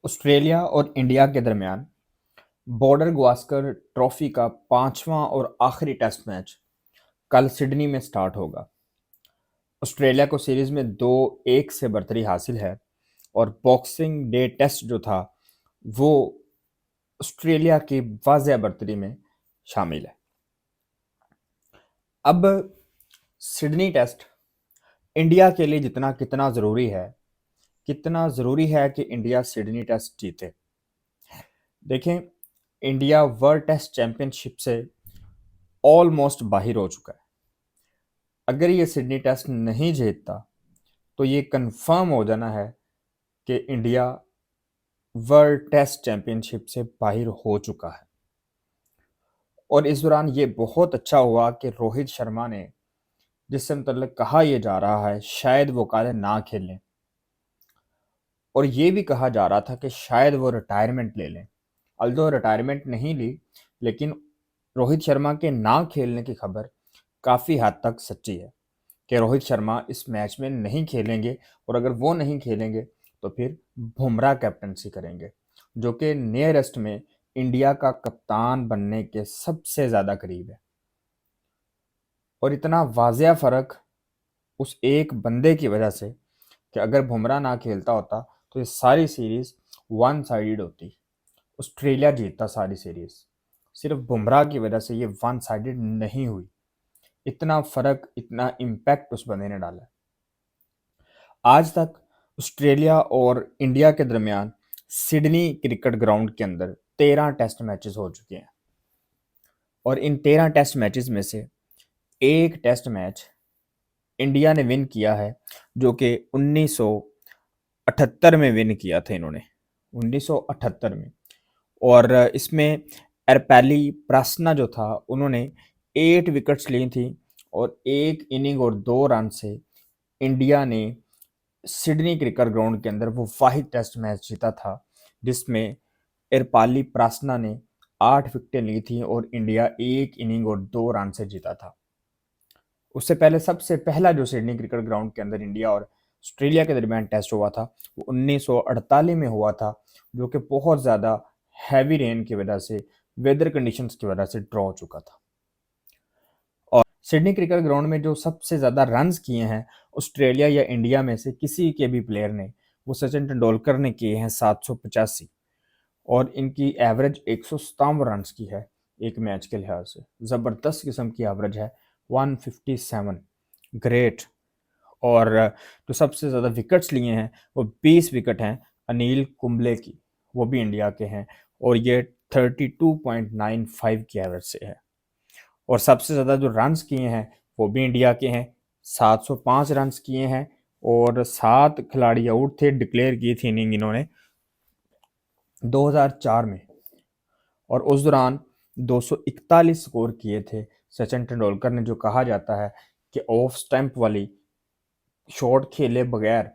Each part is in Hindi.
ऑस्ट्रेलिया और इंडिया के दरमियान बॉर्डर गावस्कर ट्रॉफी का पांचवां और आखिरी टेस्ट मैच कल सिडनी में स्टार्ट होगा। ऑस्ट्रेलिया को सीरीज में 2-1 से बढ़तरी हासिल है और बॉक्सिंग डे टेस्ट जो था वो ऑस्ट्रेलिया की वाज़ेह बढ़तरी में शामिल है। अब सिडनी टेस्ट इंडिया के लिए जितना कितना ज़रूरी है कि इंडिया सिडनी टेस्ट जीते। देखें, इंडिया वर्ल्ड टेस्ट चैंपियनशिप से ऑलमोस्ट बाहर हो चुका है। अगर ये सिडनी टेस्ट नहीं जीतता तो ये कंफर्म हो जाना है कि इंडिया वर्ल्ड टेस्ट चैंपियनशिप से बाहर हो चुका है। और इस दौरान ये बहुत अच्छा हुआ कि रोहित शर्मा ने, जिससे मतलब कहा यह जा रहा है शायद वो कल ना खेलें, और ये भी कहा जा रहा था कि शायद वो रिटायरमेंट ले लें। अल्दो रिटायरमेंट नहीं ली, लेकिन रोहित शर्मा के ना खेलने की खबर काफ़ी हद तक सच्ची है कि रोहित शर्मा इस मैच में नहीं खेलेंगे, और अगर वो नहीं खेलेंगे तो फिर बुमराह कैप्टनसी करेंगे, जो कि नियरेस्ट में इंडिया का कप्तान बनने के सबसे ज़्यादा करीब है। और इतना वाजिया फ़र्क उस एक बंदे की वजह से कि अगर बुमराह ना खेलता होता तो ये सारी सीरीज़ वन साइडेड होती, ऑस्ट्रेलिया जीतता सारी सीरीज़। सिर्फ बुमराह की वजह से ये वन साइडेड नहीं हुई। इतना फ़र्क, इतना इम्पैक्ट उस बंदे ने डाला। आज तक ऑस्ट्रेलिया और इंडिया के दरमियान सिडनी क्रिकेट ग्राउंड के अंदर 13 टेस्ट मैचेस हो चुके हैं, और इन 13 टेस्ट मैचेस में से एक टेस्ट मैच इंडिया ने विन किया है, जो कि 1978 में विन किया था इन्होंने, 1978 में। और इसमें एरपैली प्रासना जो था उन्होंने 8 विकेट्स ली थी, और एक इनिंग और 2 रन से इंडिया ने सिडनी क्रिकेट ग्राउंड के अंदर वो वाहिद टेस्ट मैच जीता था जिसमें इरपाली प्रासना ने 8 विकेटें ली थी और इंडिया एक इनिंग और 2 रन से जीता था। उससे पहले सबसे पहला जो सिडनी क्रिकेट ग्राउंड के अंदर इंडिया और ऑस्ट्रेलिया के दरमियान टेस्ट हुआ था वो 1948 में हुआ था, जो कि बहुत ज़्यादा हैवी रेन की वजह से, वेदर कंडीशंस की वजह से ड्रॉ हो चुका था। और सिडनी क्रिकेट ग्राउंड में जो सबसे ज़्यादा रन्स किए हैं ऑस्ट्रेलिया या इंडिया में से किसी के भी प्लेयर ने, वो सचिन तेंदुलकर ने किए हैं 785, और इनकी एवरेज 157 रन्स की है एक मैच के लिहाज से। ज़बरदस्त किस्म की एवरेज है, 157, ग्रेट। और जो सबसे ज़्यादा विकेट्स लिए हैं वो 20 विकेट हैं अनिल कुंबले की, वो भी इंडिया के हैं, और ये 32.95 की एवरेज से है। और सबसे ज़्यादा जो रन्स किए हैं वो भी इंडिया के हैं, 705 रन्स किए हैं, और 7 खिलाड़ी आउट थे, डिक्लेयर की थी इनिंग इन्होंने 2004 में, और उस दौरान 241 स्कोर किए थे सचिन तेंदुलकर ने। जो कहा जाता है कि ऑफ स्टैंप वाली शॉट खेले बगैर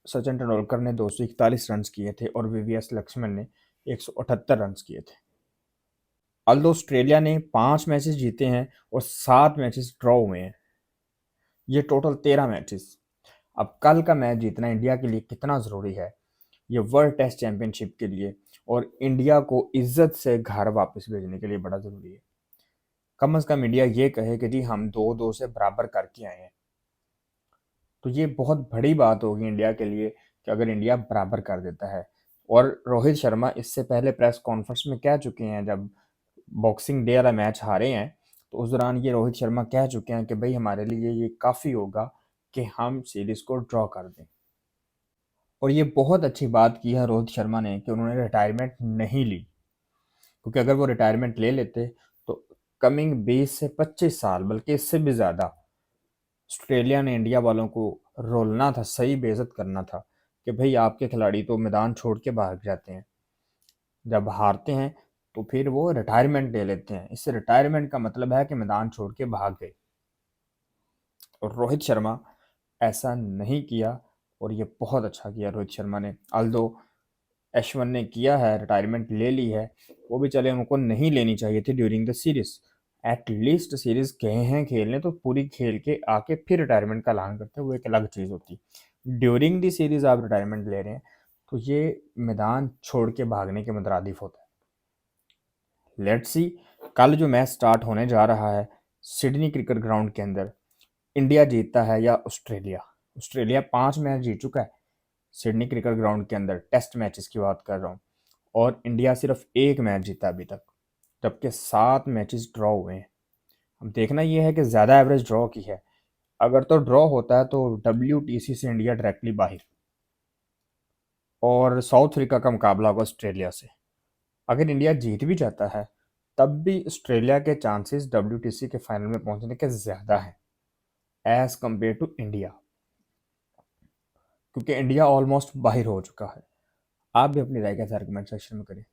सचिन तेंदुलकर ने 241 रन्स किए थे और वीवीएस लक्ष्मण ने 178 रन्स किए थे। अल्दो ऑस्ट्रेलिया ने 5 मैचेस जीते हैं और 7 मैचेस ड्रॉ हुए हैं, ये टोटल 13 मैचेस। अब कल का मैच जीतना इंडिया के लिए कितना ज़रूरी है, ये वर्ल्ड टेस्ट चैंपियनशिप के लिए और इंडिया को इज्जत से घर वापस भेजने के लिए बड़ा ज़रूरी है। कम से कम इंडिया ये कहे कि जी हम 2-2 से बराबर करके आए हैं, तो ये बहुत बड़ी बात होगी इंडिया के लिए कि अगर इंडिया बराबर कर देता है। और रोहित शर्मा इससे पहले प्रेस कॉन्फ्रेंस में कह चुके हैं, जब बॉक्सिंग डे वाला मैच हारे हैं तो उस दौरान ये रोहित शर्मा कह चुके हैं कि भाई हमारे लिए ये काफ़ी होगा कि हम सीरीज़ को ड्रॉ कर दें। और ये बहुत अच्छी बात की है रोहित शर्मा ने कि उन्होंने रिटायरमेंट नहीं ली, क्योंकि अगर वो रिटायरमेंट ले लेते तो कमिंग 20 से 25 साल, बल्कि इससे भी ज़्यादा, ऑस्ट्रेलिया ने इंडिया वालों को रोलना था, सही बेइज्जत करना था कि भाई आपके खिलाड़ी तो मैदान छोड़ के भाग जाते हैं, जब हारते हैं तो फिर वो रिटायरमेंट ले लेते हैं। इससे रिटायरमेंट का मतलब है कि मैदान छोड़ के भाग गए, और रोहित शर्मा ऐसा नहीं किया, और ये बहुत अच्छा किया रोहित शर्मा ने। अल्दो एशवन ने किया है, रिटायरमेंट ले ली है, वो भी चले, उनको नहीं लेनी चाहिए थी during the series. At least series गए हैं खेलने तो पूरी खेल के आके फिर रिटायरमेंट का ऐलान करते हैं, वो एक अलग चीज़ होती। ड्यूरिंग द सीरीज आप रिटायरमेंट ले रहे हैं तो ये मैदान छोड़ के भागने के मुतरादिफ होता है। लेट्स सी कल जो मैच स्टार्ट होने जा रहा है सिडनी क्रिकेट ग्राउंड के अंदर, इंडिया जीतता है या ऑस्ट्रेलिया। ऑस्ट्रेलिया 5 मैच जीत चुका है सिडनी क्रिकेट ग्राउंड के अंदर, टेस्ट मैचेस की बात कर रहा हूँ, और इंडिया सिर्फ 1 मैच जीता अभी तक, जबकि 7 मैचेस ड्रॉ हुए हैं। अब देखना ये है कि ज़्यादा एवरेज ड्रॉ की है। अगर तो ड्रॉ होता है तो WTC से इंडिया डायरेक्टली बाहर, और साउथ अफ्रीका का मुकाबला होगा ऑस्ट्रेलिया से। अगर इंडिया जीत भी जाता है तब भी ऑस्ट्रेलिया के चांसेस WTC के फाइनल में पहुंचने के ज़्यादा हैं एज कम्पेयर टू इंडिया, क्योंकि इंडिया ऑलमोस्ट बाहर हो चुका है। आप भी अपनी राय के साथ कमेंट सेक्शन में करें।